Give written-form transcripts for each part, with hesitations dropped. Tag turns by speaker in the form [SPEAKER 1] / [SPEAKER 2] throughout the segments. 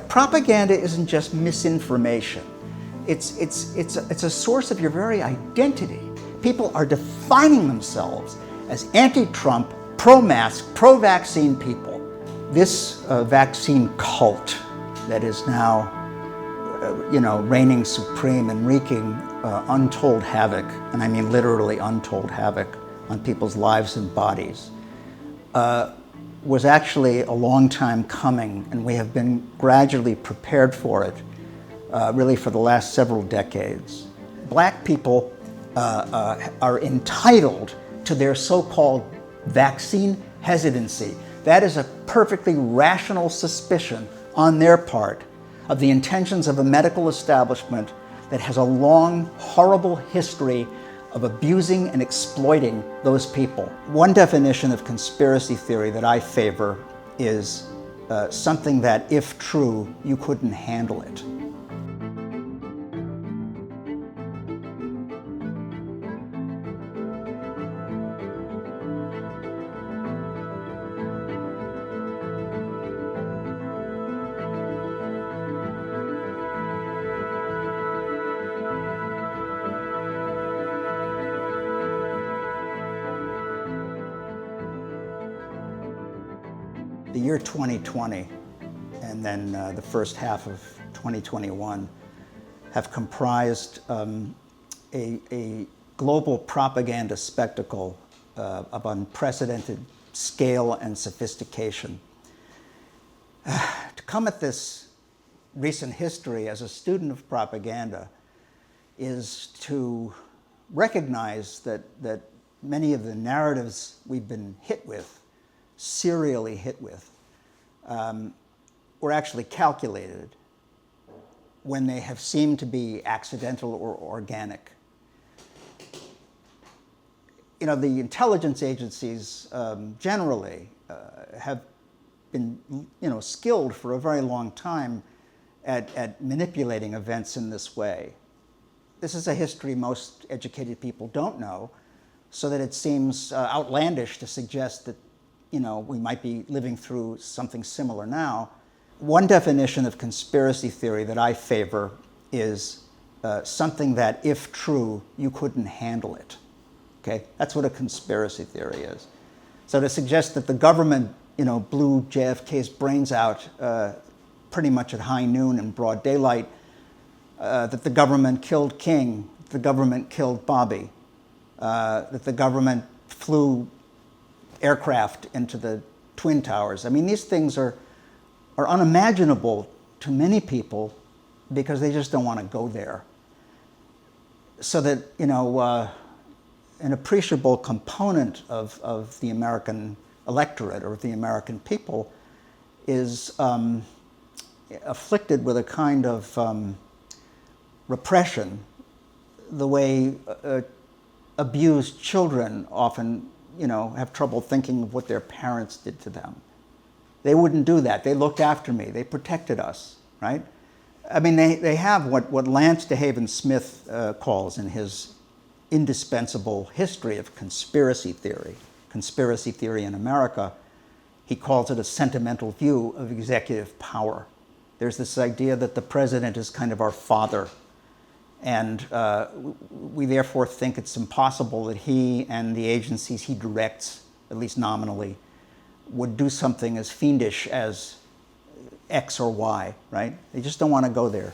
[SPEAKER 1] Propaganda isn't just misinformation. It's a source of your very identity. People are defining themselves as anti-Trump, pro-mask, pro-vaccine people. This vaccine cult that is now, reigning supreme and wreaking untold havoc, and I mean literally untold havoc on people's lives and bodies, was actually a long time coming, and we have been gradually prepared for it, really for the last several decades. Black people are entitled to their so-called vaccine hesitancy. That is a perfectly rational suspicion on their part of the intentions of a medical establishment that has a long, horrible history of abusing and exploiting those people. One definition of conspiracy theory that I favor is something that, if true, you couldn't handle it. The year 2020 and then the first half of 2021 have comprised a global propaganda spectacle of unprecedented scale and sophistication. To come at this recent history as a student of propaganda is to recognize that many of the narratives we've been serially hit with, were actually calculated when they have seemed to be accidental or organic. The intelligence agencies generally have been, skilled for a very long time at manipulating events in this way. This is a history most educated people don't know, so that it seems outlandish to suggest that we might be living through something similar now. One definition of conspiracy theory that I favor is something that, if true, you couldn't handle it. Okay? That's what a conspiracy theory is. So to suggest that the government, blew JFK's brains out pretty much at high noon in broad daylight, that the government killed King, the government killed Bobby, that the government flew aircraft into the Twin Towers. I mean, these things are unimaginable to many people because they just don't want to go there. So that, an appreciable component of the American electorate or the American people is afflicted with a kind of repression, the way abused children often have trouble thinking of what their parents did to them. They wouldn't do that. They looked after me. They protected us, right? I mean, they have what Lance DeHaven Smith calls in his indispensable history of conspiracy theory in America, he calls it a sentimental view of executive power. There's this idea that the president is kind of our father, and we therefore think it's impossible that he and the agencies he directs, at least nominally, would do something as fiendish as X or Y, right? They just don't want to go there.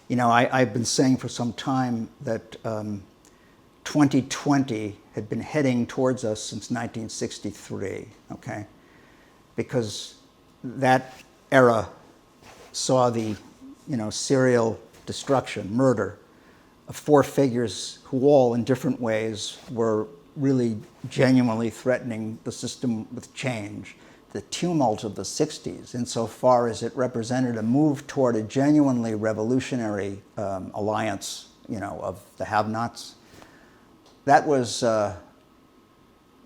[SPEAKER 1] I've been saying for some time that 2020 had been heading towards us since 1963, okay? Because that era saw the, serial destruction, murder of four figures who all in different ways were really genuinely threatening the system with change. The tumult of the 60s, insofar as it represented a move toward a genuinely revolutionary alliance, of the have-nots, that was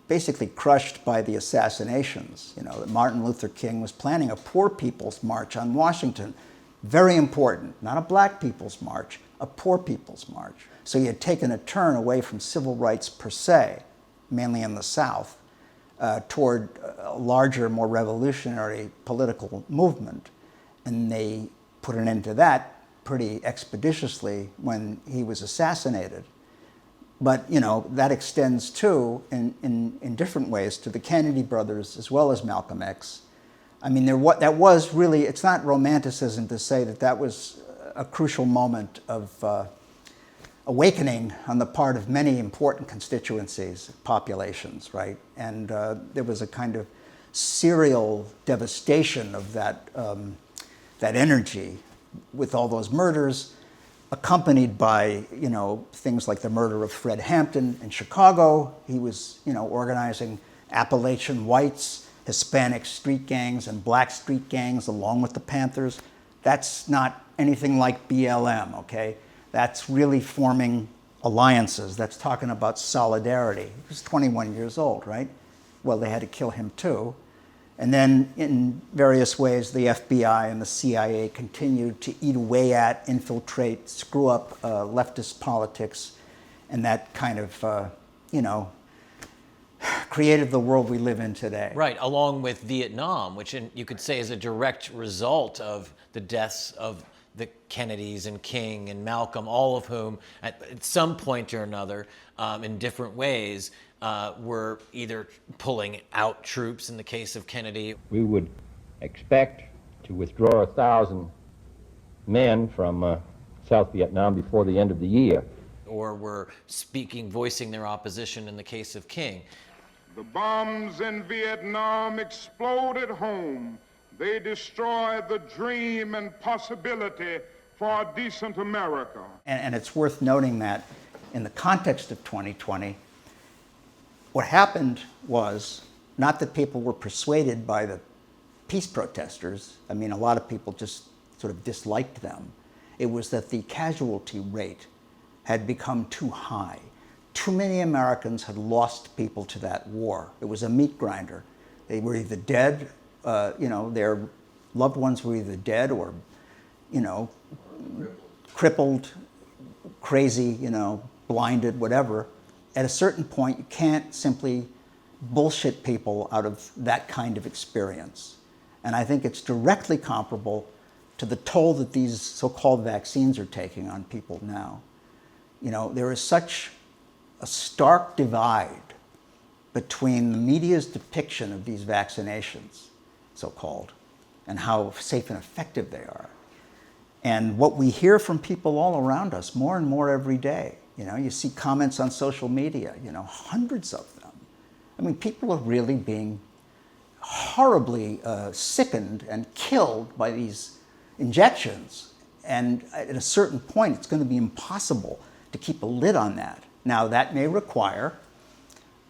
[SPEAKER 1] basically crushed by the assassinations. That Martin Luther King was planning a poor people's march on Washington. Very important, not a black people's march, a poor people's march. So he had taken a turn away from civil rights per se, mainly in the South, toward a larger, more revolutionary political movement. and they put an end to that pretty expeditiously when he was assassinated. But, you know, that extends too, in different ways, to the Kennedy brothers as well as Malcolm X. I mean, that was really, it's not romanticism to say that that was a crucial moment of awakening on the part of many important constituencies, populations, right? And there was a kind of serial devastation of that, that energy with all those murders, accompanied by, you know, things like the murder of Fred Hampton in Chicago. He was, you know, organizing Appalachian whites, Hispanic street gangs, and black street gangs along with the Panthers. That's not anything like BLM, okay? That's really forming alliances. That's talking about solidarity. He was 21 years old, right? Well, they had to kill him too. And then in various ways, the FBI and the CIA continued to eat away at, infiltrate, screw up leftist politics, and that kind of, you know, created the world we live in today.
[SPEAKER 2] Right, along with Vietnam, which you could say is a direct result of the deaths of the Kennedys and King and Malcolm, all of whom at some point or another, in different ways, were either pulling out troops in the case of Kennedy.
[SPEAKER 3] We would expect to withdraw 1,000 men from South Vietnam before the end of the year.
[SPEAKER 2] Or were voicing their opposition in the case of King.
[SPEAKER 4] The bombs in Vietnam exploded home. They destroyed the dream and possibility for a decent America.
[SPEAKER 1] And it's worth noting that in the context of 2020, what happened was not that people were persuaded by the peace protesters. I mean, a lot of people just sort of disliked them. It was that the casualty rate had become too high. Too many Americans had lost people to that war. It was a meat grinder. They were either dead, you know, their loved ones were either dead or, you know, crippled, crazy, you know, blinded, whatever. At a certain point, you can't simply bullshit people out of that kind of experience. And I think it's directly comparable to the toll that these so-called vaccines are taking on people now. You know, there is such a stark divide between the media's depiction of these vaccinations, so-called, and how safe and effective they are, and what we hear from people all around us more and more every day. You know, you see comments on social media, you know, hundreds of them. I mean, people are really being horribly sickened and killed by these injections. And at a certain point, it's going to be impossible to keep a lid on that. Now, that may require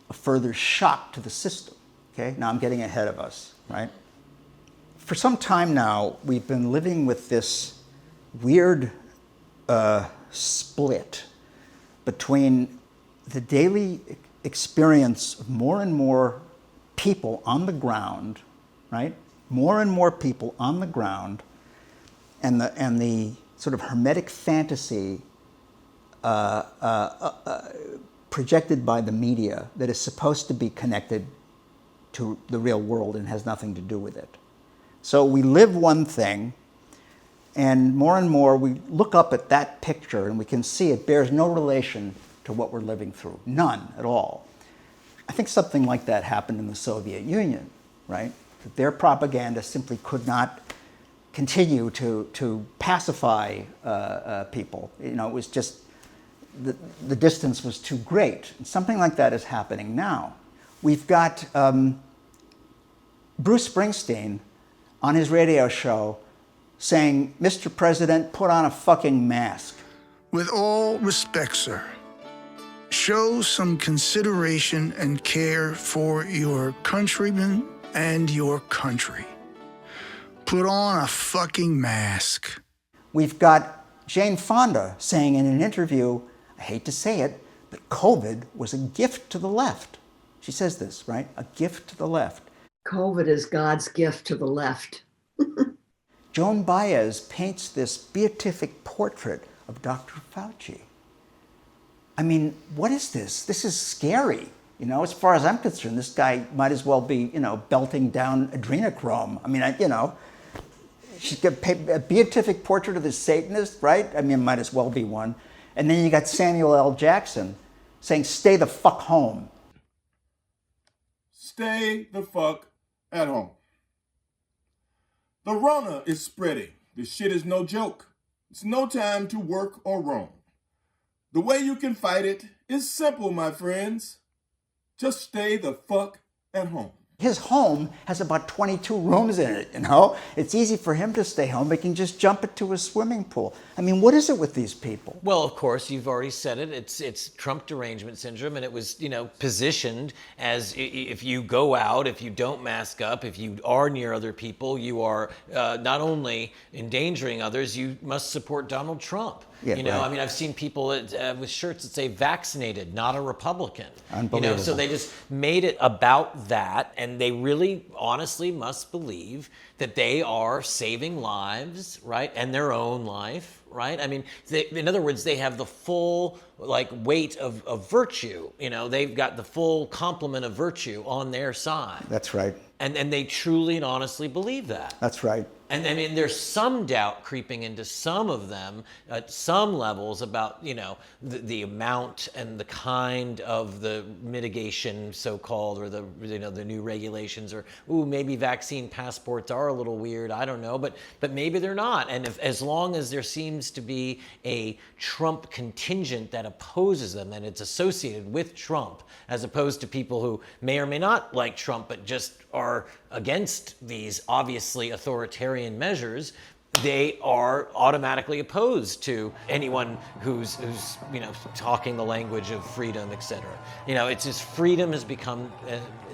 [SPEAKER 1] a further shock to the system, okay? Now, I'm getting ahead of us, right? For some time now, we've been living with this weird split between the daily experience of more and more people on the ground, right? More and more people on the ground, and the sort of hermetic fantasy projected by the media that is supposed to be connected to the real world and has nothing to do with it. So we live one thing, and more we look up at that picture and we can see it bears no relation to what we're living through, none at all. I think something like that happened in the Soviet Union, right? That their propaganda simply could not continue to pacify people. You know, it was just, the distance was too great. And something like that is happening now. We've got Bruce Springsteen on his radio show saying, "Mr. President, put on a fucking mask."
[SPEAKER 5] With all respect, sir, show some consideration and care for your countrymen and your country. Put on a fucking mask.
[SPEAKER 1] We've got Jane Fonda saying in an interview, I hate to say it, but COVID was a gift to the left. She says this, right? A gift to the left.
[SPEAKER 6] COVID is God's gift to the left.
[SPEAKER 1] Joan Baez paints this beatific portrait of Dr. Fauci. I mean, what is this? This is scary. You know, as far as I'm concerned, this guy might as well be, you know, belting down adrenochrome. I mean, you know, She's got a beatific portrait of the Satanist, right? I mean, it might as well be one. And then you got Samuel L. Jackson saying, stay the fuck home.
[SPEAKER 7] Stay the fuck at home. The Rona is spreading. This shit is no joke. It's no time to work or roam. The way you can fight it is simple, my friends. Just stay the fuck at home.
[SPEAKER 1] His home has about 22 rooms in it, you know? It's easy for him to stay home. He can just jump into a swimming pool. I mean, what is it with these people?
[SPEAKER 2] Well, of course, you've already said it. It's Trump derangement syndrome, and it was, positioned as if you go out, if you don't mask up, if you are near other people, you are not only endangering others, you must support Donald Trump.
[SPEAKER 1] Yeah,
[SPEAKER 2] right. I mean, I've seen people with shirts that say vaccinated, not a Republican.
[SPEAKER 1] Unbelievable.
[SPEAKER 2] So they just made it about that, and they really honestly must believe that they are saving lives, right? And their own life, right? I mean, in other words, they have the full weight of virtue. They've got the full complement of virtue on their side.
[SPEAKER 1] That's right.
[SPEAKER 2] And they truly and honestly believe that.
[SPEAKER 1] That's right.
[SPEAKER 2] And I mean, there's some doubt creeping into some of them at some levels about, the amount and the kind of the mitigation, so-called, or the new regulations, or maybe vaccine passports are a little weird. I don't know, but maybe they're not. And as long as there seems to be a Trump contingent that opposes them, and it's associated with Trump, as opposed to people who may or may not like Trump, but just are against these obviously authoritarian measures, they are automatically opposed to anyone who's talking the language of freedom, etc. It's just freedom has become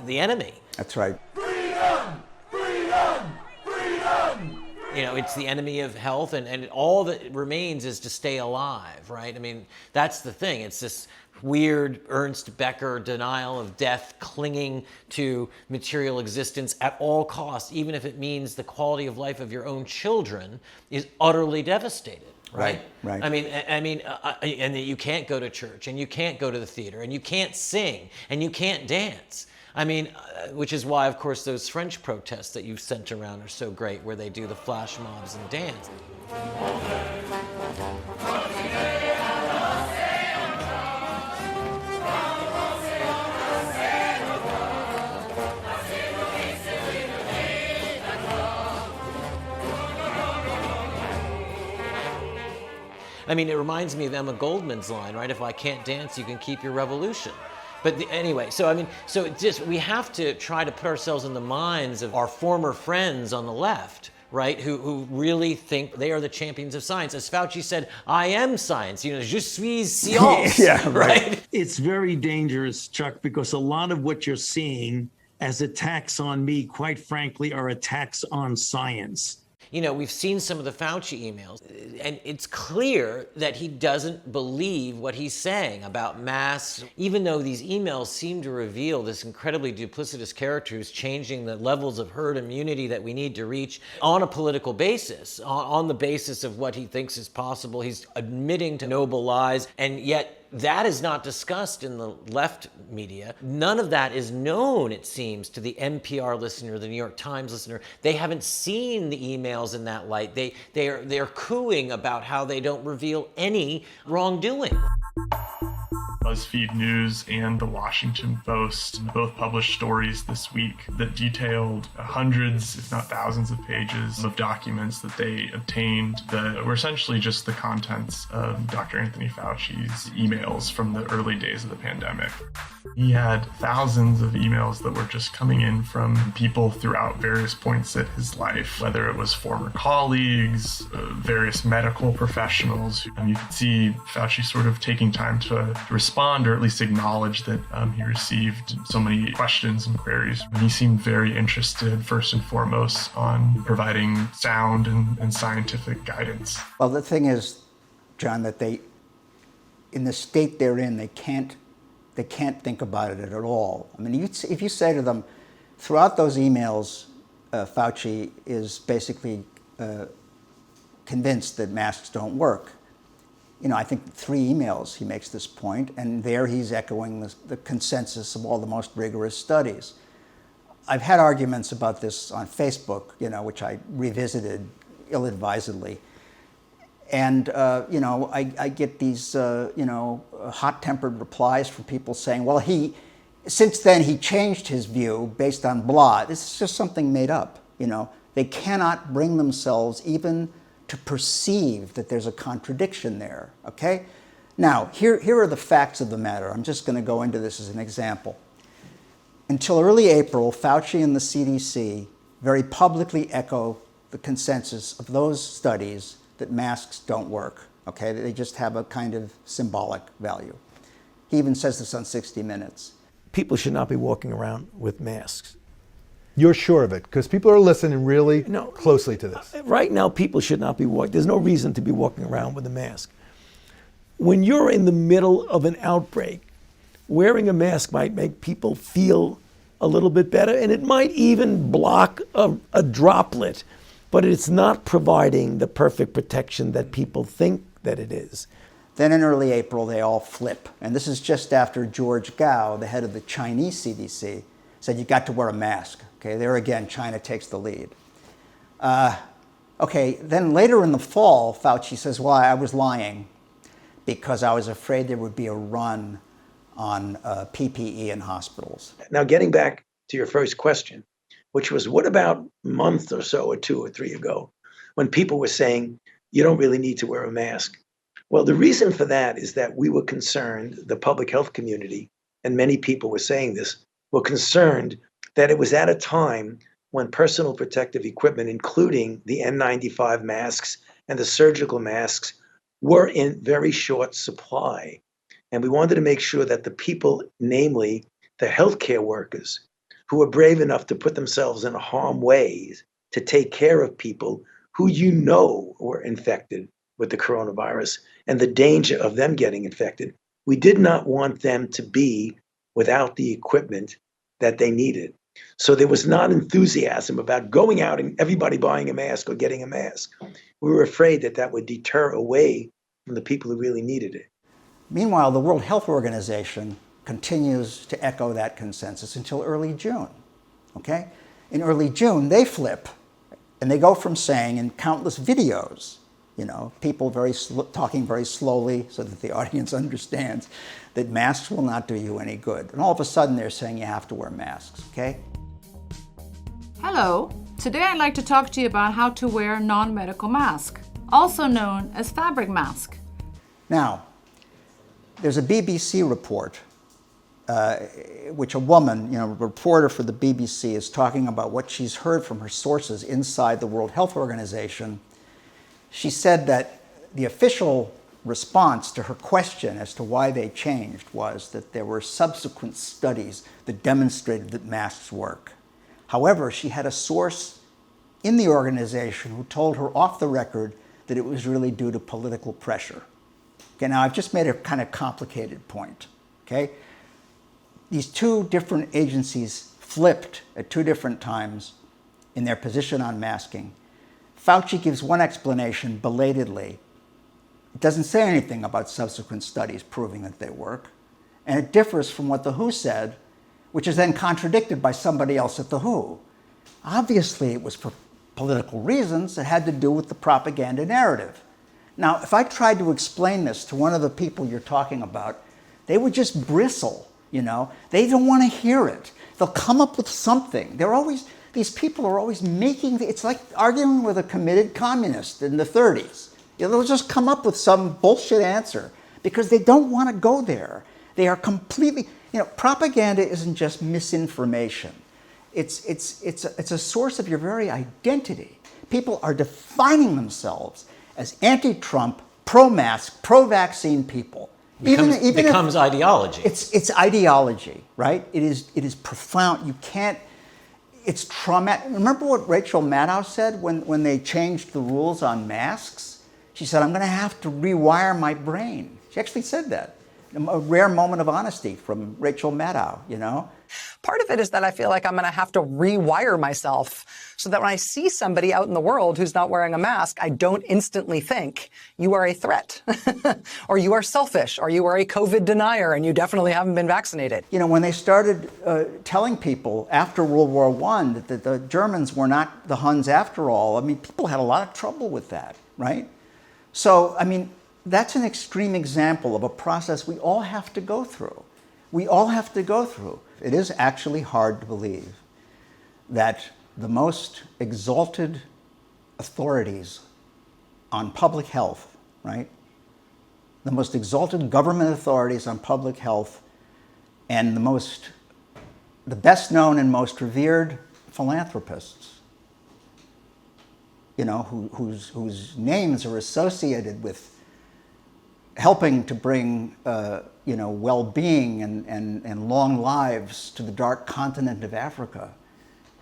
[SPEAKER 2] the enemy.
[SPEAKER 1] That's right.
[SPEAKER 7] Freedom! Freedom! Freedom!
[SPEAKER 2] It's the enemy of health, and all that remains is to stay alive, right? I mean, that's the thing. It's this weird Ernst Becker denial of death, clinging to material existence at all costs, even if it means the quality of life of your own children is utterly devastated. Right.
[SPEAKER 1] Right.
[SPEAKER 2] I mean, and that you can't go to church, and you can't go to the theater, and you can't sing, and you can't dance. I mean, which is why, of course, those French protests that you've sent around are so great, where they do the flash mobs and dance. I mean, it reminds me of Emma Goldman's line, right? If I can't dance, you can keep your revolution. But anyway, we have to try to put ourselves in the minds of our former friends on the left, right? Who really think they are the champions of science. As Fauci said, I am science, je suis science,
[SPEAKER 1] yeah,
[SPEAKER 2] right?
[SPEAKER 8] It's very dangerous, Chuck, because a lot of what you're seeing as attacks on me, quite frankly, are attacks on science.
[SPEAKER 2] We've seen some of the Fauci emails, and it's clear that he doesn't believe what he's saying about masks, even though these emails seem to reveal this incredibly duplicitous character who's changing the levels of herd immunity that we need to reach on a political basis, on the basis of what he thinks is possible. He's admitting to noble lies, and yet that is not discussed in the left media. None of that is known, it seems, to the NPR listener, the New York Times listener. They haven't seen the emails in that light. They're cooing about how they don't reveal any wrongdoing.
[SPEAKER 9] BuzzFeed News and The Washington Post both published stories this week that detailed hundreds, if not thousands of pages of documents that they obtained that were essentially just the contents of Dr. Anthony Fauci's emails from the early days of the pandemic. He had thousands of emails that were just coming in from people throughout various points in his life, whether it was former colleagues, various medical professionals. And you could see Fauci sort of taking time to respond, or at least acknowledge that he received so many questions and queries. And he seemed very interested, first and foremost, on providing sound and scientific guidance.
[SPEAKER 1] Well, the thing is, John, that in the state they're in, they can't think about it at all. I mean, if you say to them, throughout those emails, Fauci is basically convinced that masks don't work. I think 3 emails he makes this point, and there he's echoing the consensus of all the most rigorous studies. I've had arguments about this on Facebook, which I revisited ill-advisedly. And, you know, I get these, you know, hot-tempered replies from people saying, well, since then he changed his view based on blah. This is just something made up, you know. They cannot bring themselves even to perceive that there's a contradiction there, okay? Now, here are the facts of the matter. I'm just going to go into this as an example. Until early April, Fauci and the CDC very publicly echo the consensus of those studies that masks don't work, okay? They just have a kind of symbolic value. He even says this on 60 Minutes.
[SPEAKER 10] People should not be walking around with masks.
[SPEAKER 11] You're sure of it? Because people are listening really closely to this.
[SPEAKER 10] Right now, people should not be walking. There's no reason to be walking around with a mask. When you're in the middle of an outbreak, wearing a mask might make people feel a little bit better, and it might even block a droplet, but it's not providing the perfect protection that people think that it is.
[SPEAKER 1] Then in early April, they all flip. And this is just after George Gao, the head of the Chinese CDC, said you got to wear a mask. Okay, there again, China takes the lead. Okay, then later in the fall, Fauci says, well, I was lying because I was afraid there would be a run on PPE in hospitals.
[SPEAKER 10] Now, getting back to your first question, which was what about a month or so, or 2 or 3 ago, when people were saying, you don't really need to wear a mask? Well, the reason for that is that we were concerned, the public health community, and many people were saying this, were concerned that it was at a time when personal protective equipment, including the N95 masks and the surgical masks, were in very short supply. And we wanted to make sure that the people, namely the healthcare workers, who were brave enough to put themselves in harm's way to take care of people who you know were infected with the coronavirus and the danger of them getting infected, we did not want them to be without the equipment that they needed. So there was not enthusiasm about going out and everybody buying a mask or getting a mask. We were afraid that that would deter away from the people who really needed it.
[SPEAKER 1] Meanwhile, the World Health Organization continues to echo that consensus until early June, okay? In early June, they flip, and they go from saying in countless videos, you know, people talking very slowly so that the audience understands that masks will not do you any good. And all of a sudden, they're saying you have to wear masks, okay?
[SPEAKER 12] Hello. Today, I'd like to talk to you about how to wear a non-medical mask, also known as fabric mask.
[SPEAKER 1] Now, there's a BBC report which a woman, you know, a reporter for the BBC is talking about what she's heard from her sources inside the World Health Organization. She said that the official response to her question as to why they changed was that there were subsequent studies that demonstrated that masks work. However, she had a source in the organization who told her off the record that it was really due to political pressure. Okay, now I've just made a kind of complicated point, okay? These two different agencies flipped at two different times in their position on masking. Fauci gives one explanation belatedly. It doesn't say anything about subsequent studies proving that they work. And it differs from what the WHO said, which is then contradicted by somebody else at the WHO. Obviously, it was for political reasons. It had to do with the propaganda narrative. Now, if I tried to explain this to one of the people you're talking about, they would just bristle, you know. They don't want to hear it. They'll come up with something. These people are always making, it's like arguing with a committed communist in the 30s. You know, they'll just come up with some bullshit answer because they don't want to go there. They are completely, you know, propaganda isn't just misinformation. It's a source of your very identity. People are defining themselves as anti-Trump, pro-mask, pro-vaccine people.
[SPEAKER 2] It becomes ideology.
[SPEAKER 1] It's ideology, right? It is profound. You can't. It's traumatic. Remember what Rachel Maddow said when they changed the rules on masks? She said, "I'm going to have to rewire my brain." She actually said that. A rare moment of honesty from Rachel Maddow, you know.
[SPEAKER 13] Part of it is that I feel like I'm going to have to rewire myself so that when I see somebody out in the world who's not wearing a mask, I don't instantly think you are a threat or you are selfish or you are a COVID denier and you definitely haven't been vaccinated.
[SPEAKER 1] You know, when they started telling people after World War I that the Germans were not the Huns after all, I mean, people had a lot of trouble with that, right? So, I mean, that's an extreme example of a process we all have to go through. We all have to go through. It is actually hard to believe that the most exalted authorities on public health, right? The most exalted government authorities on public health and the best known and most revered philanthropists, you know, whose names are associated with helping to bring, you know, well-being and long lives to the dark continent of Africa.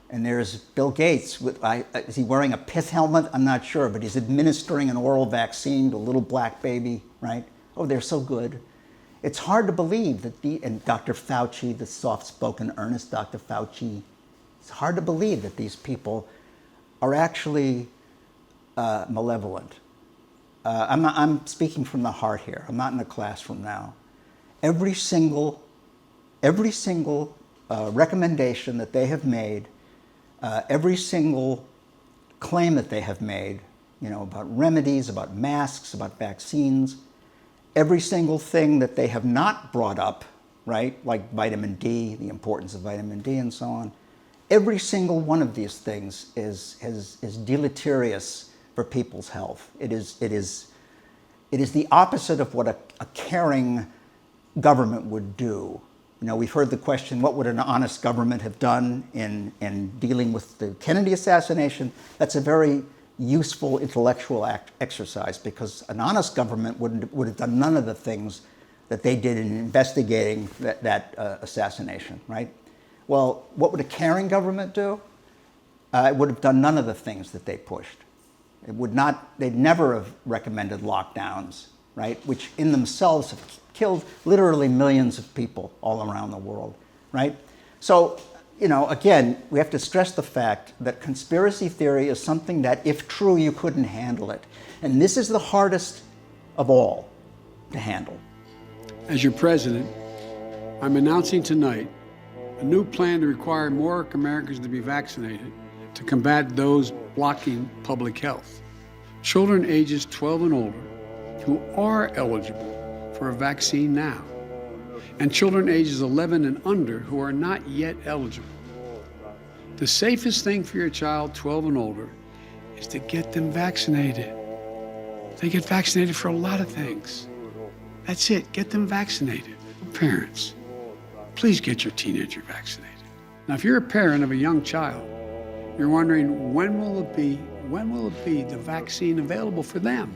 [SPEAKER 1] And there's Bill Gates. Is he wearing a pith helmet? I'm not sure, but he's administering an oral vaccine to a little black baby, right? Oh, they're so good. It's hard to believe that and Dr. Fauci, the soft-spoken, earnest Dr. Fauci, it's hard to believe that these people are actually malevolent. I'm speaking from the heart here. I'm not in a classroom now. Every single recommendation that they have made, every single claim that they have made, you know, about remedies, about masks, about vaccines, every single thing that they have not brought up, right, like vitamin D, the importance of vitamin D and so on, every single one of these things is deleterious for people's health. It is the opposite of what a caring government would do. You know, we've heard the question, what would an honest government have done in dealing with the Kennedy assassination? That's a very useful intellectual exercise, because an honest government would have done none of the things that they did in investigating that assassination, right? Well, what would a caring government do? It would have done none of the things that they pushed. They'd never have recommended lockdowns, right? Which in themselves have killed literally millions of people all around the world, right? So, you know, again, we have to stress the fact that conspiracy theory is something that, if true, you couldn't handle it. And this is the hardest of all to handle.
[SPEAKER 14] As your president, I'm announcing tonight a new plan to require more Americans to be vaccinated to combat those blocking public health. Children ages 12 and older who are eligible for a vaccine now, and children ages 11 and under who are not yet eligible. The safest thing for your child 12 and older is to get them vaccinated. They get vaccinated for a lot of things. That's it, get them vaccinated. Parents, please get your teenager vaccinated. Now, if you're a parent of a young child, you're wondering, when will it be the vaccine available for them?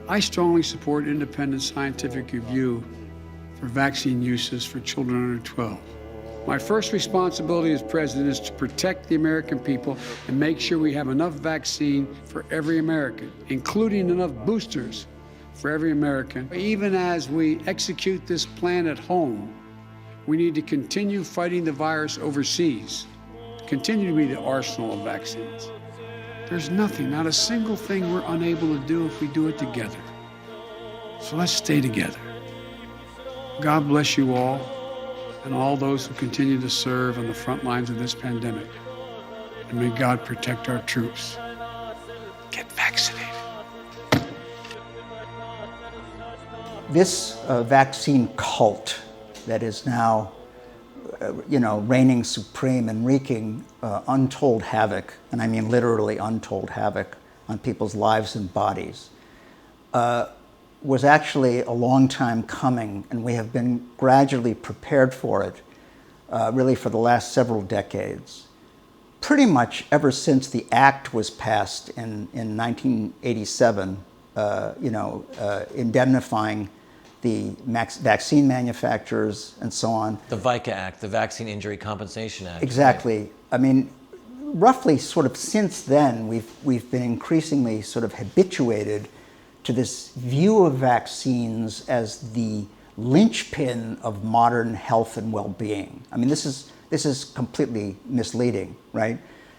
[SPEAKER 14] I strongly support independent scientific review for vaccine uses for children under 12. My first responsibility as president is to protect the American people and make sure we have enough vaccine for every American, including enough boosters for every American. Even as we execute this plan at home, we need to continue fighting the virus overseas, continue to be the arsenal of vaccines. There's nothing, not a single thing we're unable to do if we do it together. So let's stay together. God bless you all and all those who continue to serve on the front lines of this pandemic. And may God protect our troops. Get vaccinated.
[SPEAKER 1] This vaccine cult that is now reigning supreme and wreaking untold havoc, and I mean literally untold havoc on people's lives and bodies, was actually a long time coming, and we have been gradually prepared for it, really for the last several decades. Pretty much ever since the Act was passed in 1987, indemnifying the vaccine manufacturers and so on.
[SPEAKER 2] The VICA Act, the Vaccine Injury Compensation Act.
[SPEAKER 1] Exactly. Right? I mean, roughly sort of since then, we've been increasingly sort of habituated to this view of vaccines as the linchpin of modern health and well-being. I mean, this is This is completely misleading, right?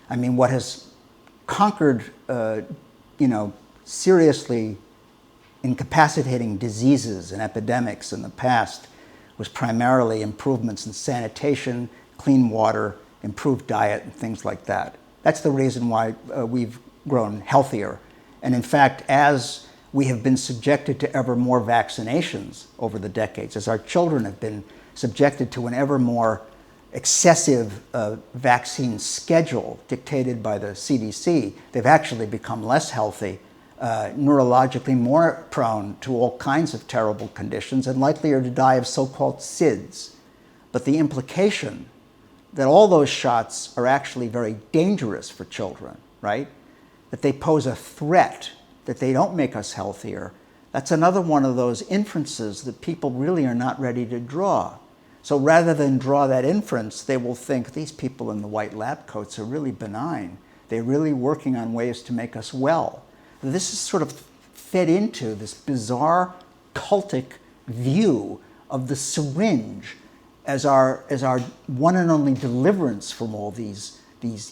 [SPEAKER 1] I mean, what has conquered, seriously incapacitating diseases and epidemics in the past was primarily improvements in sanitation, clean water, improved diet, and things like that. That's the reason why we've grown healthier. And in fact, as we have been subjected to ever more vaccinations over the decades, as our children have been subjected to an ever more excessive vaccine schedule dictated by the CDC, they've actually become less healthy, neurologically more prone to all kinds of terrible conditions, and likelier to die of so-called SIDS. But the implication that all those shots are actually very dangerous for children, right? That they pose a threat, that they don't make us healthier, that's another one of those inferences that people really are not ready to draw. So rather than draw that inference, they will think these people in the white lab coats are really benign. They're really working on ways to make us well. This is sort of fed into this bizarre cultic view of the syringe as our one and only deliverance from all these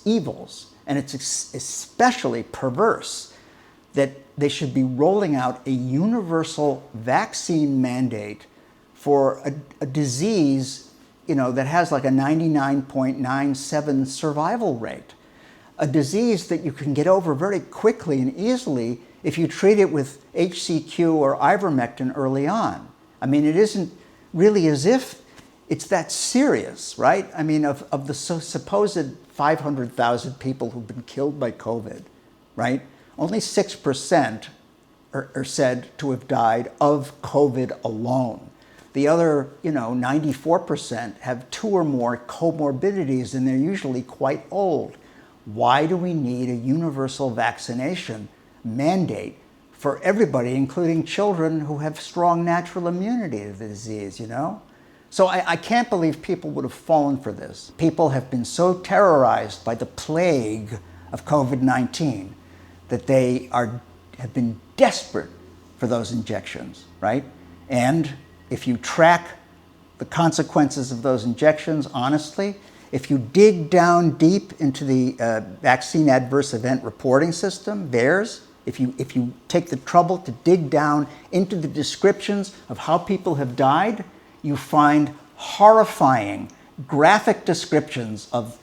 [SPEAKER 1] evils. And it's especially perverse that they should be rolling out a universal vaccine mandate for a disease, that has like a 99.97 survival rate. A disease that you can get over very quickly and easily if you treat it with HCQ or ivermectin early on. I mean, it isn't really as if it's that serious, right? I mean, of the supposed 500,000 people who've been killed by COVID, right? Only 6% are said to have died of COVID alone. The other, 94% have 2 or more comorbidities, and they're usually quite old. Why do we need a universal vaccination mandate for everybody, including children who have strong natural immunity to the disease, So I can't believe people would have fallen for this. People have been so terrorized by the plague of COVID-19 that they have been desperate for those injections, right? And if you track the consequences of those injections honestly, if you dig down deep into the vaccine adverse event reporting system, VAERS, if you take the trouble to dig down into the descriptions of how people have died, you find horrifying, graphic descriptions of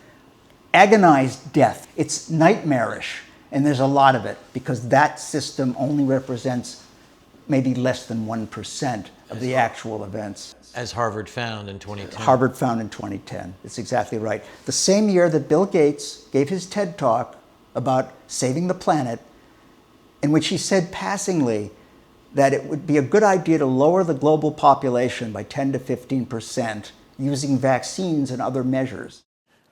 [SPEAKER 1] agonized death. It's nightmarish, and there's a lot of it, because that system only represents maybe less than 1% of the actual events.
[SPEAKER 2] As Harvard found in 2010.
[SPEAKER 1] Harvard found in 2010. It's exactly right. The same year that Bill Gates gave his TED Talk about saving the planet, in which he said passingly that it would be a good idea to lower the global population by 10 to 15% using vaccines and other measures.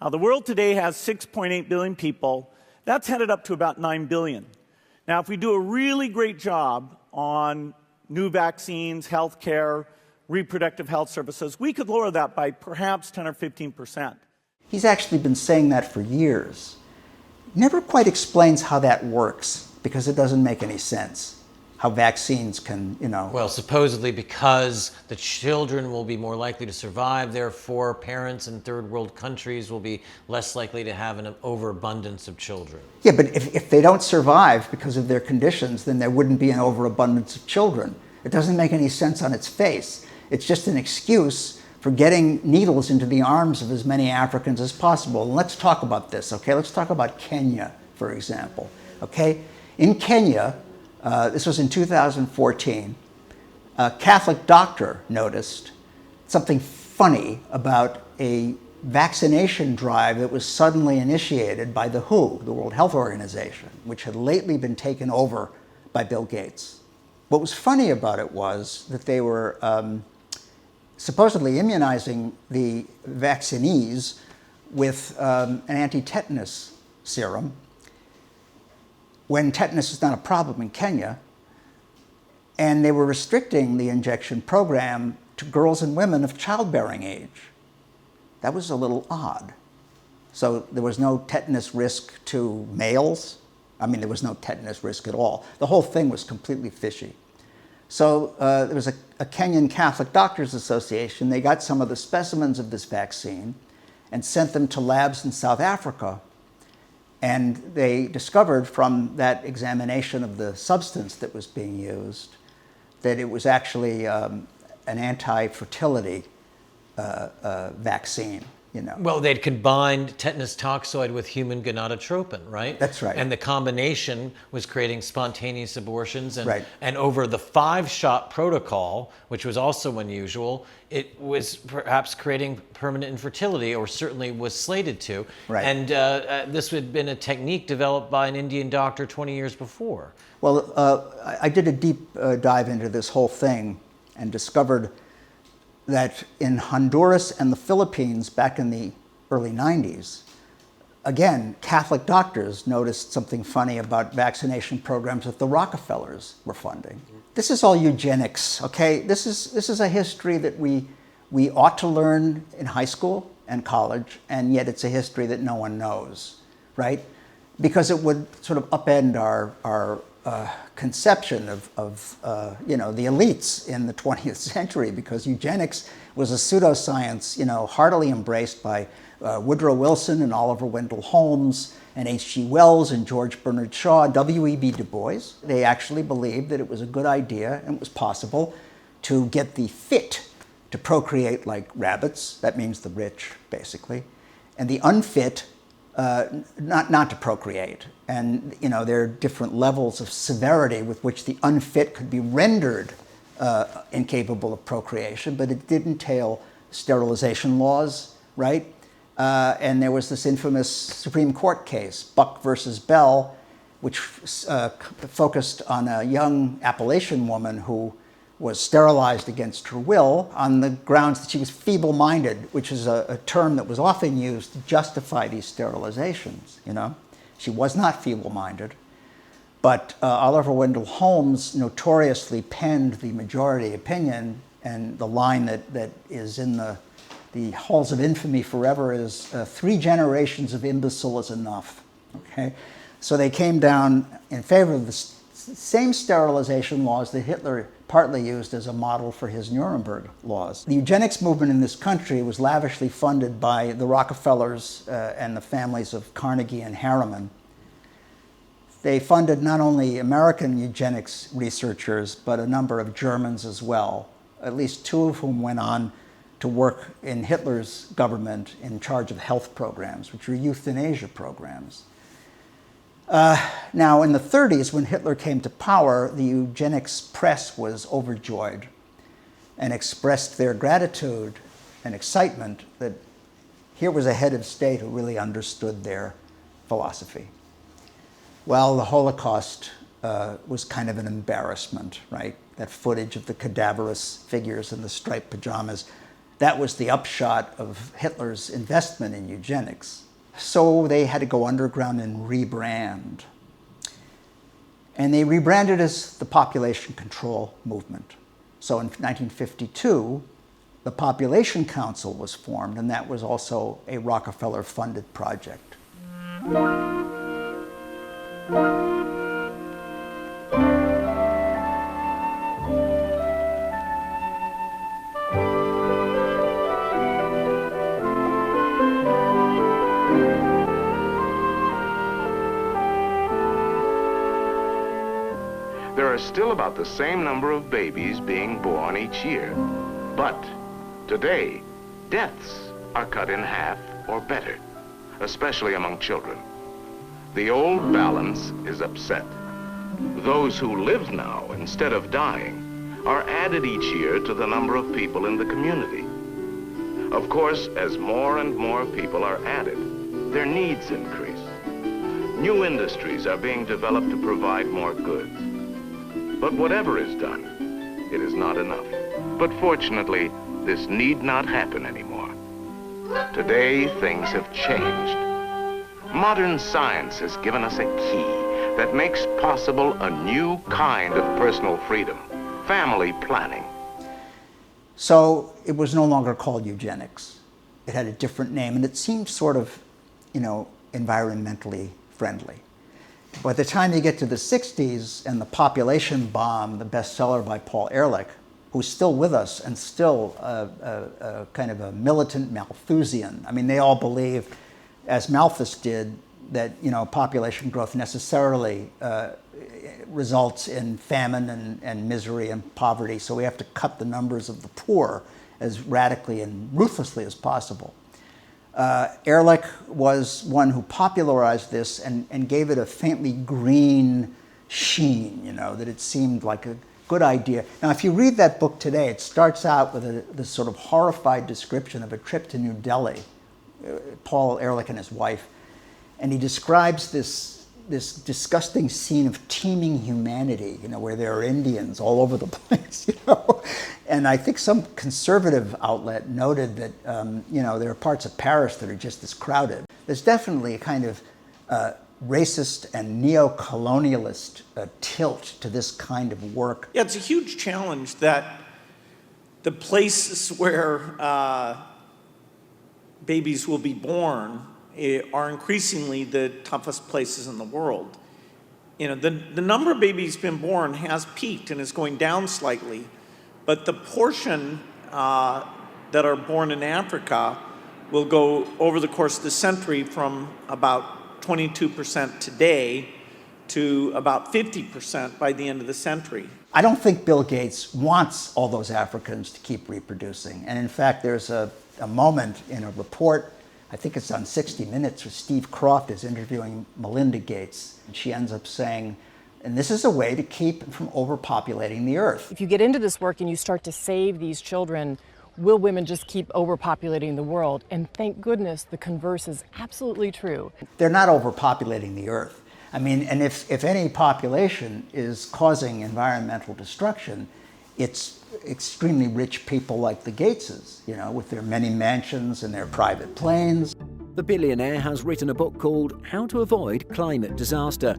[SPEAKER 15] Now, the world today has 6.8 billion people. That's headed up to about 9 billion. Now, if we do a really great job on new vaccines, healthcare, reproductive health services, we could lower that by perhaps 10 or 15%.
[SPEAKER 1] He's actually been saying that for years. Never quite explains how that works, because it doesn't make any sense. How vaccines can,
[SPEAKER 2] Well, supposedly because the children will be more likely to survive, therefore parents in third world countries will be less likely to have an overabundance of children.
[SPEAKER 1] Yeah, but if they don't survive because of their conditions, then there wouldn't be an overabundance of children. It doesn't make any sense on its face. It's just an excuse for getting needles into the arms of as many Africans as possible. And let's talk about this, okay? Let's talk about Kenya, for example, okay? In Kenya, this was in 2014, a Catholic doctor noticed something funny about a vaccination drive that was suddenly initiated by the WHO, the World Health Organization, which had lately been taken over by Bill Gates. What was funny about it was that they were supposedly immunizing the vaccinees with an anti-tetanus serum, when tetanus is not a problem in Kenya, and they were restricting the injection program to girls and women of childbearing age. That was a little odd. So there was no tetanus risk to males. I mean, there was no tetanus risk at all. The whole thing was completely fishy. So there was a Kenyan Catholic Doctors Association. They got some of the specimens of this vaccine, and sent them to labs in South Africa. And they discovered from that examination of the substance that was being used that it was actually an anti-fertility vaccine.
[SPEAKER 2] Well, they'd combined tetanus toxoid with human gonadotropin, right?
[SPEAKER 1] That's right.
[SPEAKER 2] And the combination was creating spontaneous abortions. And,
[SPEAKER 1] Right.
[SPEAKER 2] and over the 5-shot protocol, which was also unusual, it was perhaps creating permanent infertility, or certainly was slated to.
[SPEAKER 1] Right.
[SPEAKER 2] And this had been a technique developed by an Indian doctor 20 years before.
[SPEAKER 1] Well, I did a deep dive into this whole thing and discovered that in Honduras and the Philippines back in the early 90s, again, Catholic doctors noticed something funny about vaccination programs that the Rockefellers were funding. This is all eugenics, okay? This is a history that we ought to learn in high school and college, and yet it's a history that no one knows, right? Because it would sort of upend our conception of the elites in the 20th century, because eugenics was a pseudoscience, heartily embraced by Woodrow Wilson and Oliver Wendell Holmes and H.G. Wells and George Bernard Shaw, W.E.B. Du Bois. They actually believed that it was a good idea and it was possible to get the fit to procreate like rabbits, that means the rich, basically, and the unfit not to procreate. And there are different levels of severity with which the unfit could be rendered incapable of procreation, but it did entail sterilization laws, right? And there was this infamous Supreme Court case, Buck versus Bell, which focused on a young Appalachian woman who was sterilized against her will on the grounds that she was feeble-minded, which is a term that was often used to justify these sterilizations, She was not feeble-minded, but Oliver Wendell Holmes notoriously penned the majority opinion, and the line that is in the halls of infamy forever is 3 generations of imbecile is enough, okay? So they came down in favor of the same sterilization laws that Hitler partly used as a model for his Nuremberg laws. The eugenics movement in this country was lavishly funded by the Rockefellers and the families of Carnegie and Harriman. They funded not only American eugenics researchers, but a number of Germans as well, at least 2 of whom went on to work in Hitler's government in charge of health programs, which were euthanasia programs. Now, in the 30s, when Hitler came to power, the eugenics press was overjoyed and expressed their gratitude and excitement that here was a head of state who really understood their philosophy. Well, the Holocaust was kind of an embarrassment, right? That footage of the cadaverous figures in the striped pajamas, that was the upshot of Hitler's investment in eugenics. So they had to go underground and rebrand. And they rebranded as the population control movement. So in 1952, the Population Council was formed, and that was also a Rockefeller-funded project.
[SPEAKER 16] There are still about the same number of babies being born each year. But today, deaths are cut in half or better, especially among children. The old balance is upset. Those who live now instead of dying are added each year to the number of people in the community. Of course, as more and more people are added, their needs increase. New industries are being developed to provide more goods. But whatever is done, it is not enough. But fortunately, this need not happen anymore. Today, things have changed. Modern science has given us a key that makes possible a new kind of personal freedom, family planning.
[SPEAKER 1] So it was no longer called eugenics. It had a different name, and it seemed sort of, environmentally friendly. By the time you get to the 60s and The Population Bomb, the bestseller by Paul Ehrlich, who's still with us and still kind of a militant Malthusian. I mean, they all believe, as Malthus did, that population growth necessarily results in famine and misery and poverty, so we have to cut the numbers of the poor as radically and ruthlessly as possible. Ehrlich was one who popularized this and gave it a faintly green sheen, that it seemed like a good idea. Now, if you read that book today, it starts out with this sort of horrified description of a trip to New Delhi, Paul Ehrlich and his wife, and he describes this disgusting scene of teeming humanity, where there are Indians all over the place, And I think some conservative outlet noted that, there are parts of Paris that are just as crowded. There's definitely a kind of racist and neo-colonialist tilt to this kind of work.
[SPEAKER 15] Yeah, it's a huge challenge that the places where babies will be born are increasingly the toughest places in the world. The number of babies being born has peaked and is going down slightly, but the portion that are born in Africa will go over the course of the century from about 22% today to about 50% by the end of the century.
[SPEAKER 1] I don't think Bill Gates wants all those Africans to keep reproducing. And in fact, there's a moment in a report, I think it's on 60 Minutes, where Steve Croft is interviewing Melinda Gates. And she ends up saying, and this is a way to keep from overpopulating the earth.
[SPEAKER 17] If you get into this work and you start to save these children, will women just keep overpopulating the world? And thank goodness the converse is absolutely true.
[SPEAKER 1] They're not overpopulating the earth. I mean, and if any population is causing environmental destruction, it's extremely rich people like the Gateses, with their many mansions and their private planes.
[SPEAKER 18] The billionaire has written a book called How to Avoid Climate Disaster.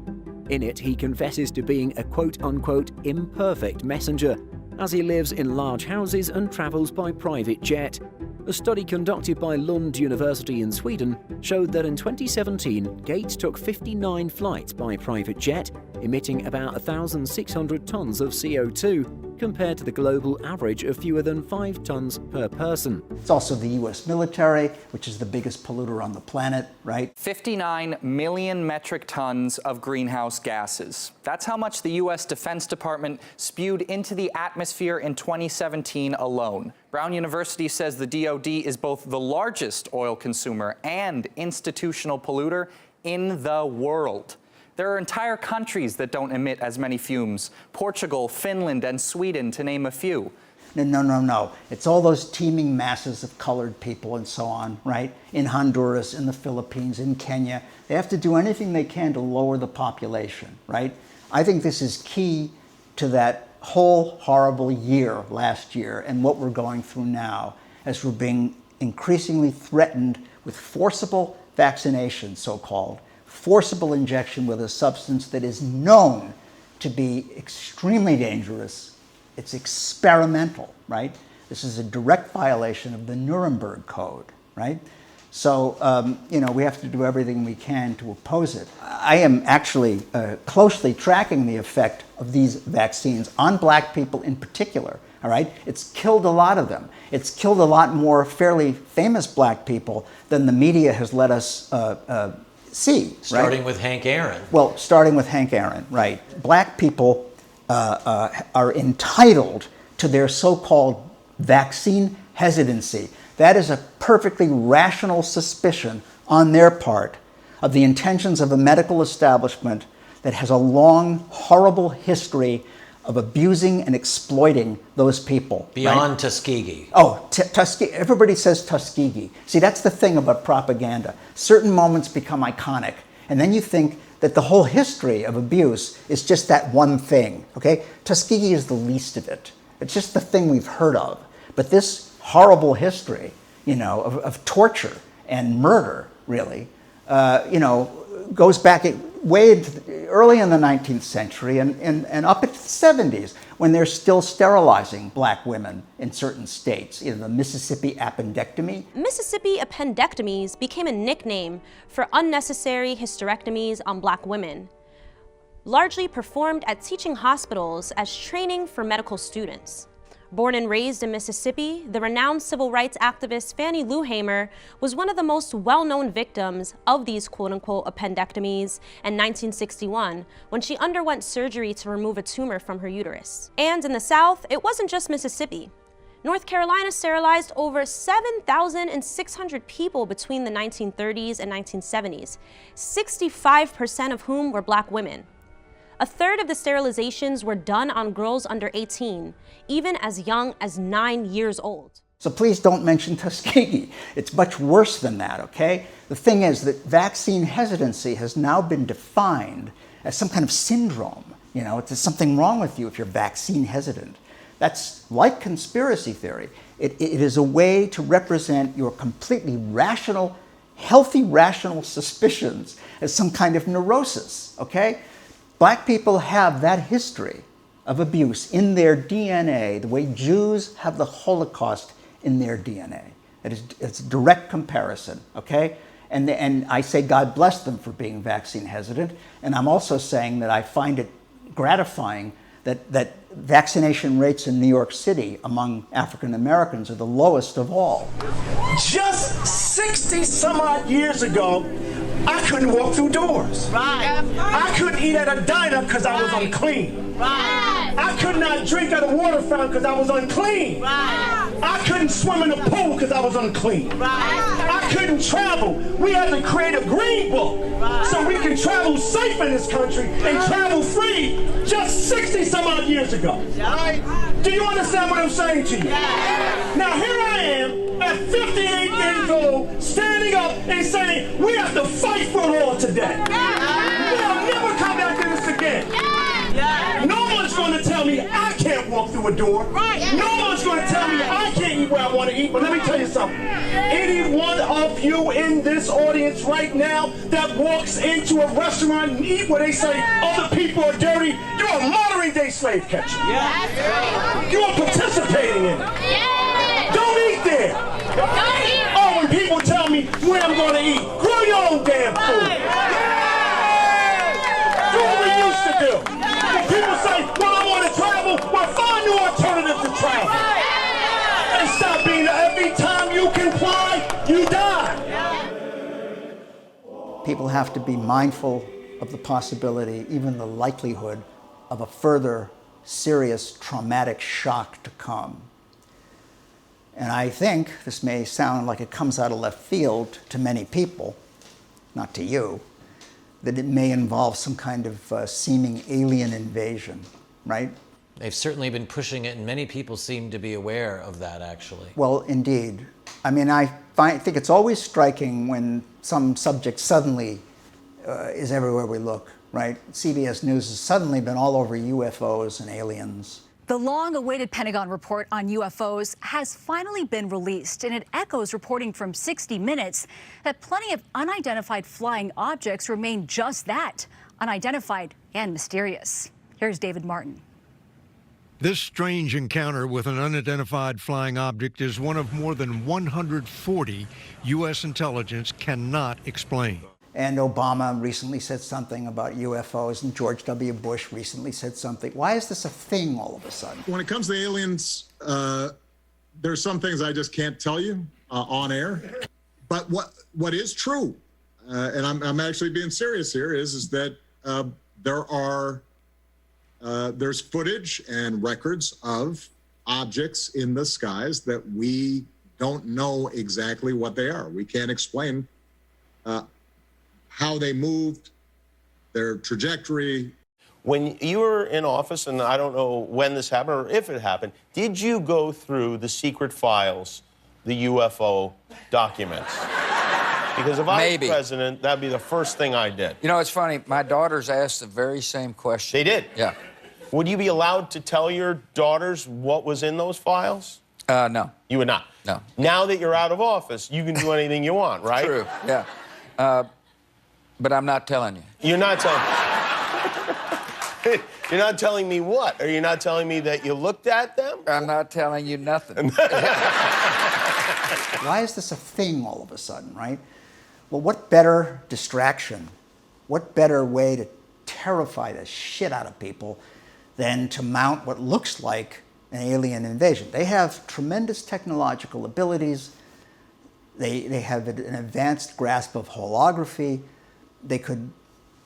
[SPEAKER 18] In it, he confesses to being a quote-unquote imperfect messenger, as he lives in large houses and travels by private jet. A study conducted by Lund University in Sweden showed that in 2017, Gates took 59 flights by private jet, emitting about 1,600 tons of CO2, compared to the global average of fewer than 5 tons per person.
[SPEAKER 1] It's also the US military, which is the biggest polluter on the planet, right?
[SPEAKER 19] 59 million metric tons of greenhouse gases. That's how much the US Defense Department spewed into the atmosphere in 2017 alone. Brown University says the DoD is both the largest oil consumer and institutional polluter in the world. There are entire countries that don't emit as many fumes. Portugal, Finland, and Sweden, to name a few.
[SPEAKER 1] No. It's all those teeming masses of colored people and so on, right? In Honduras, in the Philippines, in Kenya. They have to do anything they can to lower the population, right? I think this is key to that whole horrible year last year and what we're going through now, as we're being increasingly threatened with forcible vaccination, so-called, forcible injection with a substance that is known to be extremely dangerous. It's experimental, right? This is a direct violation of the Nuremberg Code, right? So, we have to do everything we can to oppose it. I am actually closely tracking the effect of these vaccines on black people in particular, all right? It's killed a lot of them. It's killed a lot more fairly famous black people than the media has let us see, right?
[SPEAKER 2] Starting with Hank Aaron.
[SPEAKER 1] Well, starting with Hank Aaron, right. Black people are entitled to their so-called vaccine hesitancy. That is a perfectly rational suspicion on their part of the intentions of a medical establishment that has a long, horrible history of abusing and exploiting those people.
[SPEAKER 2] Beyond
[SPEAKER 1] right?
[SPEAKER 2] Tuskegee.
[SPEAKER 1] Oh, Tuskegee. Everybody says Tuskegee. See, that's the thing about propaganda. Certain moments become iconic, and then you think that the whole history of abuse is just that one thing, okay? Tuskegee is the least of it. It's just the thing we've heard of. But this horrible history, of torture and murder, really, goes back way early in the 19th century and up into the 70s, when they're still sterilizing black women in certain states. The Mississippi appendectomy.
[SPEAKER 20] Mississippi appendectomies became a nickname for unnecessary hysterectomies on black women, largely performed at teaching hospitals as training for medical students. Born and raised in Mississippi, the renowned civil rights activist Fannie Lou Hamer was one of the most well-known victims of these quote-unquote appendectomies in 1961 when she underwent surgery to remove a tumor from her uterus. And in the South, it wasn't just Mississippi. North Carolina sterilized over 7,600 people between the 1930s and 1970s, 65% of whom were black women. A third of the sterilizations were done on girls under 18, even as young as 9 years old.
[SPEAKER 1] So please don't mention Tuskegee. It's much worse than that, okay? The thing is that vaccine hesitancy has now been defined as some kind of syndrome. You know, there's something wrong with you if you're vaccine hesitant. That's like conspiracy theory. It is a way to represent your completely rational, healthy, rational suspicions as some kind of neurosis, okay? Black people have that history of abuse in their DNA, the way Jews have the Holocaust in their DNA. It's a direct comparison, okay? And I say God bless them for being vaccine hesitant, and I'm also saying that I find it gratifying that vaccination rates in New York City among African Americans are the lowest of all.
[SPEAKER 21] Just 60 some odd years ago, I couldn't walk through doors.
[SPEAKER 22] Right.
[SPEAKER 21] I couldn't eat at a diner because I was unclean.
[SPEAKER 22] Right.
[SPEAKER 21] I could not drink at a water fountain because I was unclean.
[SPEAKER 22] Right.
[SPEAKER 21] I couldn't swim in a pool because I was unclean.
[SPEAKER 22] Right.
[SPEAKER 21] I couldn't travel. We had to create a green book so we can travel safe in this country and travel free just 60 some odd years ago.
[SPEAKER 22] Right.
[SPEAKER 21] Do you understand what I'm saying to you? Now here I am at 58 years old standing up and saying we have to fight for it all today. We'll never come back to this again. No one's going to tell me I can't walk through a door. No one's going to tell me I can't eat where I want to eat. But let me tell you something. Any one of you in this audience right now that walks into a restaurant and eat where they say other people are dirty, you're a modern day slave catcher. You're participating in it. Don't eat there. Oh, when people tell me where I'm going to eat, grow your own damn food. Do what we used to do. When people say, well, I want to travel, well, find new alternatives to travel. And stop being every time you comply, you die.
[SPEAKER 1] People have to be mindful of the possibility, even the likelihood, of a further serious traumatic shock to come. And I think this may sound like it comes out of left field to many people, not to you, that it may involve some kind of seeming alien invasion, right?
[SPEAKER 2] They've certainly been pushing it, and many people seem to be aware of that, actually.
[SPEAKER 1] Well, indeed. I mean, I think it's always striking when some subject suddenly is everywhere we look, right? CBS News has suddenly been all over UFOs and aliens.
[SPEAKER 23] The long-awaited Pentagon report on UFOs has finally been released, and it echoes reporting from 60 Minutes that plenty of unidentified flying objects remain just that, unidentified and mysterious. Here's David Martin.
[SPEAKER 24] This strange encounter with an unidentified flying object is one of more than 140 U.S. intelligence cannot explain.
[SPEAKER 1] And Obama recently said something about UFOs, and George W. Bush recently said something. Why is this a thing all of a sudden?
[SPEAKER 25] When it comes to aliens, there's some things I just can't tell you on air. But what is true, and I'm actually being serious here, is that there's footage and records of objects in the skies that we don't know exactly what they are. We can't explain how they moved, their trajectory.
[SPEAKER 26] When you were in office, and I don't know when this happened or if it happened, did you go through the secret files, the UFO documents? Because if I was president, that'd be the first thing I did.
[SPEAKER 27] You know, it's funny. My daughters asked the very same question.
[SPEAKER 26] They did?
[SPEAKER 27] Yeah.
[SPEAKER 26] Would you be allowed to tell your daughters what was in those files?
[SPEAKER 27] No.
[SPEAKER 26] You would not?
[SPEAKER 27] No.
[SPEAKER 26] Now that you're out of office, you can do anything you want, right?
[SPEAKER 27] True, yeah. But I'm not telling you.
[SPEAKER 26] You're not telling You're not telling me what? Are you not telling me that you looked at them?
[SPEAKER 27] I'm not telling you nothing.
[SPEAKER 1] Why is this a thing all of a sudden, right? Well, what better distraction, what better way to terrify the shit out of people than to mount what looks like an alien invasion. They have tremendous technological abilities. They have an advanced grasp of holography. They could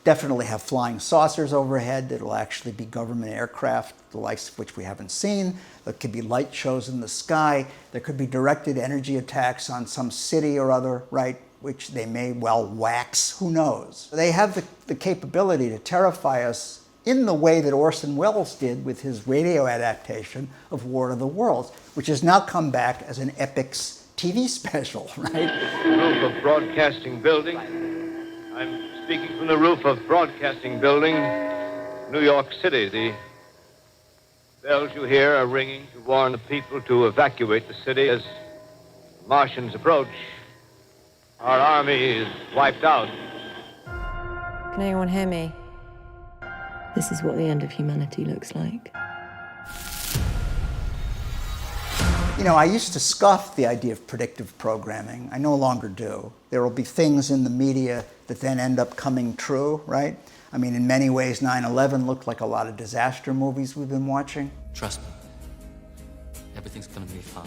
[SPEAKER 1] definitely have flying saucers overhead. It'll actually be government aircraft, the likes of which we haven't seen. There could be light shows in the sky. There could be directed energy attacks on some city or other, right, which they may well wax. Who knows? They have the capability to terrify us in the way that Orson Welles did with his radio adaptation of War of the Worlds, which has now come back as an Epix TV special, right?
[SPEAKER 3] Roof of Broadcasting Building. I'm speaking from the roof of Broadcasting Building, New York City. The bells you hear are ringing to warn the people to evacuate the city as Martians approach. Our army is wiped out.
[SPEAKER 4] Can anyone hear me? This is what the end of humanity looks like.
[SPEAKER 1] You know, I used to scoff the idea of predictive programming. I no longer do. There will be things in the media that then end up coming true, right? I mean, in many ways, 9/11 looked like a lot of disaster movies we've been watching.
[SPEAKER 5] Trust me. Everything's gonna be fine.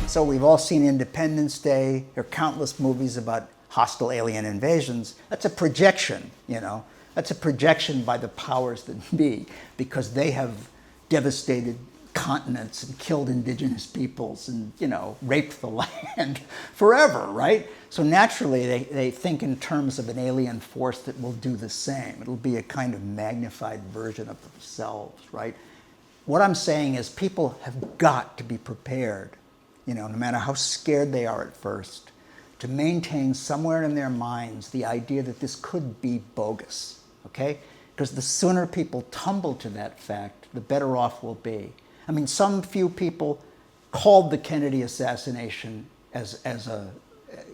[SPEAKER 1] So we've all seen Independence Day. There are countless movies about hostile alien invasions. That's a projection, you know. That's a projection by the powers that be, because they have devastated continents and killed indigenous peoples and, you know, raped the land forever, right? So naturally they think in terms of an alien force that will do the same. It'll be a kind of magnified version of themselves, right? What I'm saying is people have got to be prepared, you know, no matter how scared they are at first, to maintain somewhere in their minds the idea that this could be bogus, okay? Because the sooner people tumble to that fact, the better off we'll be. I mean, some few people called the Kennedy assassination as a,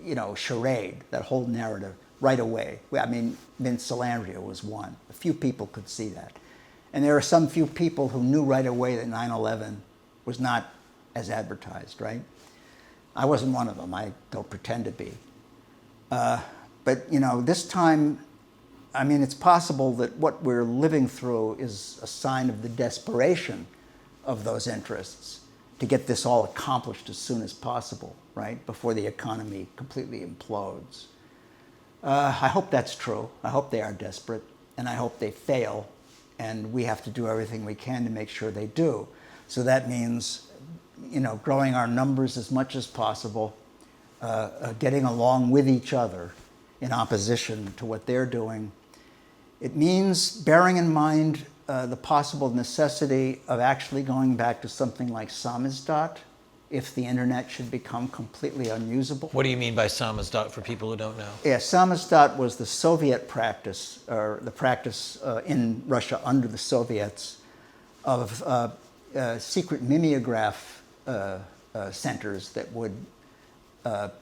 [SPEAKER 1] you know, charade, that whole narrative, right away. I mean, Vince Salandria was one. A few people could see that. And there are some few people who knew right away that 9/11 was not as advertised, right? I wasn't one of them. I don't pretend to be. But, you know, this time, I mean, it's possible that what we're living through is a sign of the desperation of those interests to get this all accomplished as soon as possible, right? Before the economy completely implodes. I hope that's true. I hope they are desperate, and I hope they fail, and we have to do everything we can to make sure they do. So that means, you know, growing our numbers as much as possible, getting along with each other in opposition to what they're doing. It means bearing in mind the possible necessity of actually going back to something like samizdat if the internet should become completely unusable.
[SPEAKER 2] What do you mean by samizdat for people who don't know?
[SPEAKER 1] Yeah, samizdat was the Soviet practice, or the practice in Russia under the Soviets, of secret mimeograph centers that would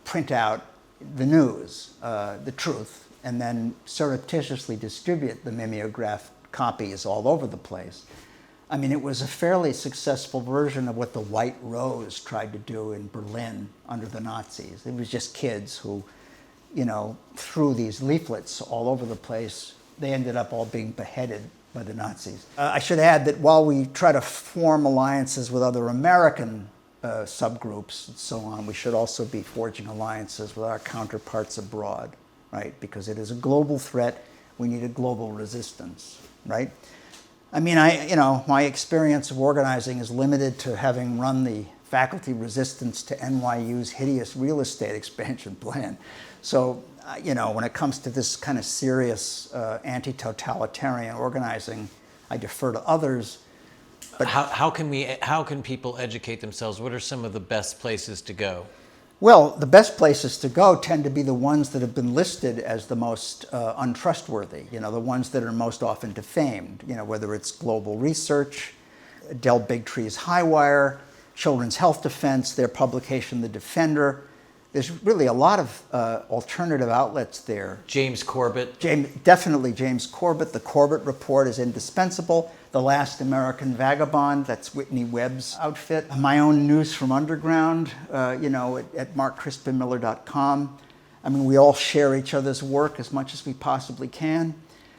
[SPEAKER 1] print out the news, the truth, and then surreptitiously distribute the mimeograph copies all over the place. I mean, it was a fairly successful version of what the White Rose tried to do in Berlin under the Nazis. It was just kids who, you know, threw these leaflets all over the place. They ended up all being beheaded by the Nazis. I should add that while we try to form alliances with other American subgroups and so on, we should also be forging alliances with our counterparts abroad, right? Because it is a global threat. We need a global resistance, right? I mean, my experience of organizing is limited to having run the faculty resistance to NYU's hideous real estate expansion plan. So, you know, when it comes to this kind of serious anti-totalitarian organizing, I defer to others.
[SPEAKER 2] But how can people educate themselves? What are some of the best places to go?
[SPEAKER 1] Well, the best places to go tend to be the ones that have been listed as the most untrustworthy, you know, the ones that are most often defamed, you know, whether it's Global Research, Del Bigtree's Highwire, Children's Health Defense, their publication, The Defender, There's really a lot of alternative outlets there.
[SPEAKER 2] James Corbett.
[SPEAKER 1] Definitely James Corbett. The Corbett Report is indispensable. The Last American Vagabond, that's Whitney Webb's outfit. My own News from Underground, at markcrispinmiller.com. I mean, we all share each other's work as much as we possibly can.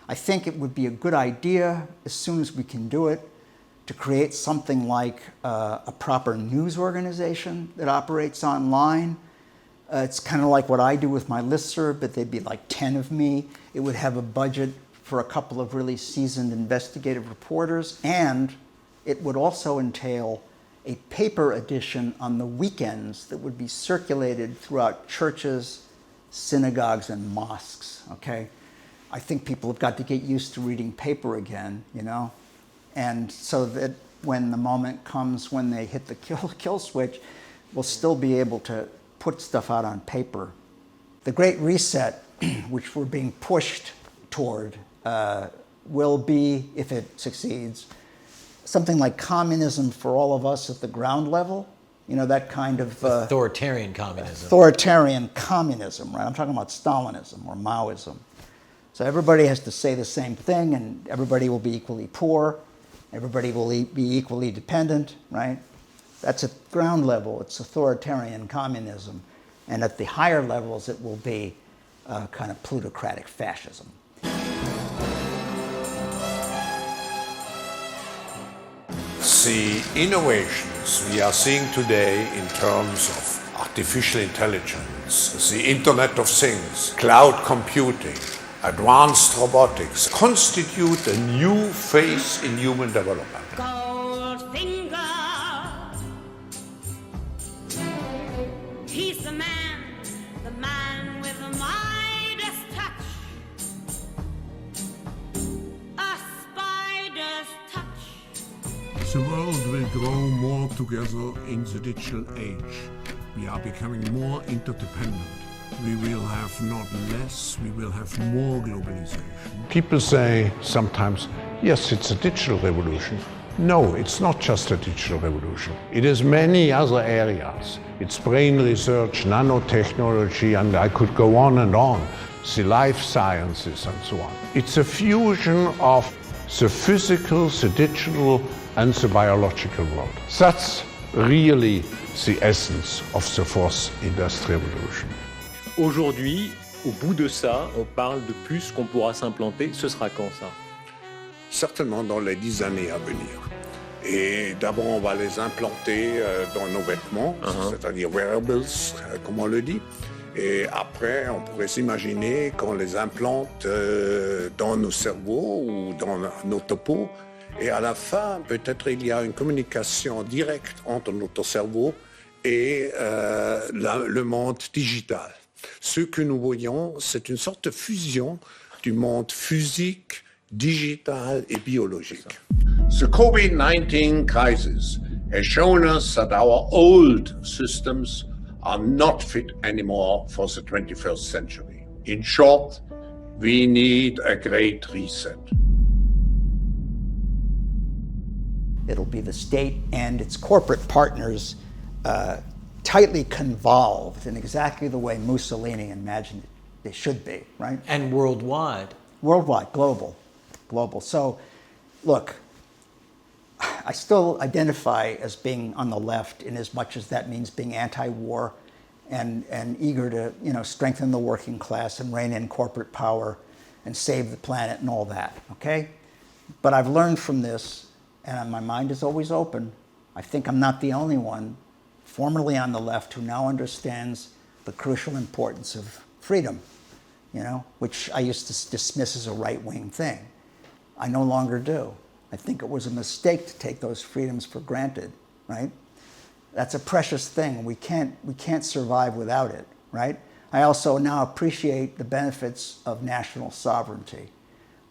[SPEAKER 1] I think it would be a good idea, as soon as we can do it, to create something like a proper news organization that operates online. It's kind of like what I do with my listserv, but there'd be like 10 of me. It would have a budget for a couple of really seasoned investigative reporters, and it would also entail a paper edition on the weekends that would be circulated throughout churches, synagogues, and mosques, okay? I think people have got to get used to reading paper again, and so that when the moment comes when they hit the kill switch, we'll still be able to put stuff out on paper. The Great Reset, which we're being pushed toward, will be, if it succeeds, something like communism for all of us at the ground level. That kind of...
[SPEAKER 2] authoritarian communism.
[SPEAKER 1] Authoritarian communism, right? I'm talking about Stalinism or Maoism. So everybody has to say the same thing, and everybody will be equally poor. Everybody will be equally dependent, right? That's at ground level. It's authoritarian communism. And at the higher levels, it will be kind of plutocratic fascism.
[SPEAKER 6] The innovations we are seeing today in terms of artificial intelligence, the Internet of Things, cloud computing, advanced robotics, constitute a new phase in human development.
[SPEAKER 7] He's the man with the Midas touch, a spider's touch.
[SPEAKER 14] The world will grow more together in the digital age. We are becoming more interdependent. We will have not less, we will have more globalization. People say sometimes, yes, it's a digital revolution. No, it's not just a digital revolution. It is many other areas. It's brain research, nanotechnology, and I could go on and on. The life sciences and so on. It's a fusion of the physical, the digital, and the biological world. That's really the essence of the fourth industrial revolution.
[SPEAKER 8] Aujourd'hui, au bout de ça, on parle de puces qu'on pourra s'implanter. Ce sera quand ça?
[SPEAKER 14] Certainement dans les 10 années à venir. Et d'abord, on va les implanter dans nos vêtements, c'est-à-dire wearables, comme on le dit. Et après, on pourrait s'imaginer qu'on les implante dans nos cerveaux ou dans notre peau. Et à la fin, peut-être il y a une communication directe entre notre cerveau et le monde digital. Ce que nous voyons, c'est une sorte de fusion du monde physique, digital et biologique. The COVID-19 crisis has shown us that our old systems are not fit anymore for the 21st century. In short, we need a great reset.
[SPEAKER 1] It'll be the state and its corporate partners tightly convolved in exactly the way Mussolini imagined they should be, right?
[SPEAKER 2] And worldwide.
[SPEAKER 1] Worldwide, global. So, look, I still identify as being on the left in as much as that means being anti-war and eager to, strengthen the working class and rein in corporate power and save the planet and all that, okay? But I've learned from this, and my mind is always open. I think I'm not the only one, formerly on the left, who now understands the crucial importance of freedom, which I used to dismiss as a right-wing thing. I no longer do. I think it was a mistake to take those freedoms for granted, right? That's a precious thing. We can't survive without it, right? I also now appreciate the benefits of national sovereignty.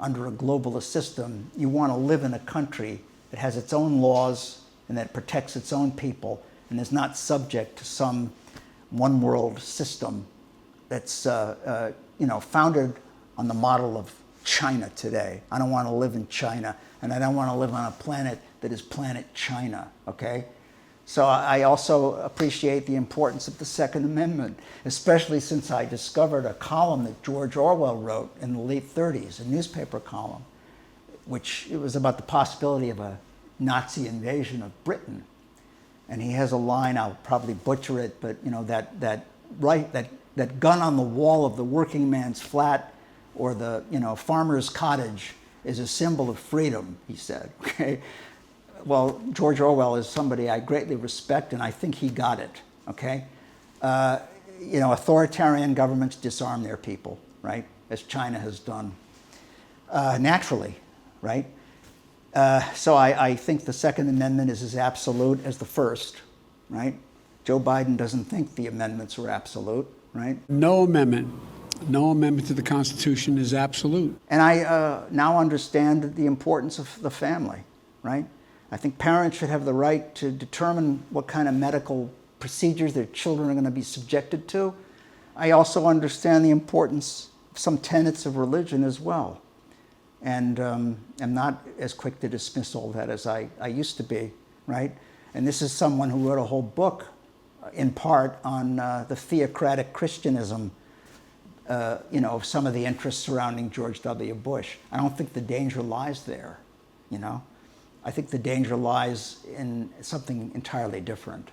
[SPEAKER 1] Under a globalist system, you want to live in a country that has its own laws and that protects its own people and is not subject to some one world system that's founded on the model of China today. I don't want to live in China, and I don't want to live on a planet that is planet China, okay? So I also appreciate the importance of the Second Amendment, especially since I discovered a column that George Orwell wrote in the late 30s, a newspaper column, which it was about the possibility of a Nazi invasion of Britain. And he has a line, I'll probably butcher it, but you know, that gun on the wall of the working man's flat or the farmer's cottage is a symbol of freedom, he said. Okay. Well, George Orwell is somebody I greatly respect, and I think he got it, okay? Authoritarian governments disarm their people, right? As China has done naturally, right? So I think the Second Amendment is as absolute as the first, right? Joe Biden doesn't think the amendments are absolute, right?
[SPEAKER 14] No amendment to the Constitution is absolute.
[SPEAKER 1] And I now understand the importance of the family, right? I think parents should have the right to determine what kind of medical procedures their children are going to be subjected to. I also understand the importance of some tenets of religion as well. And I'm not as quick to dismiss all that as I used to be, right? And this is someone who wrote a whole book, in part, on the theocratic Christianism, of some of the interests surrounding George W. Bush. I don't think the danger lies there, I think the danger lies in something entirely different.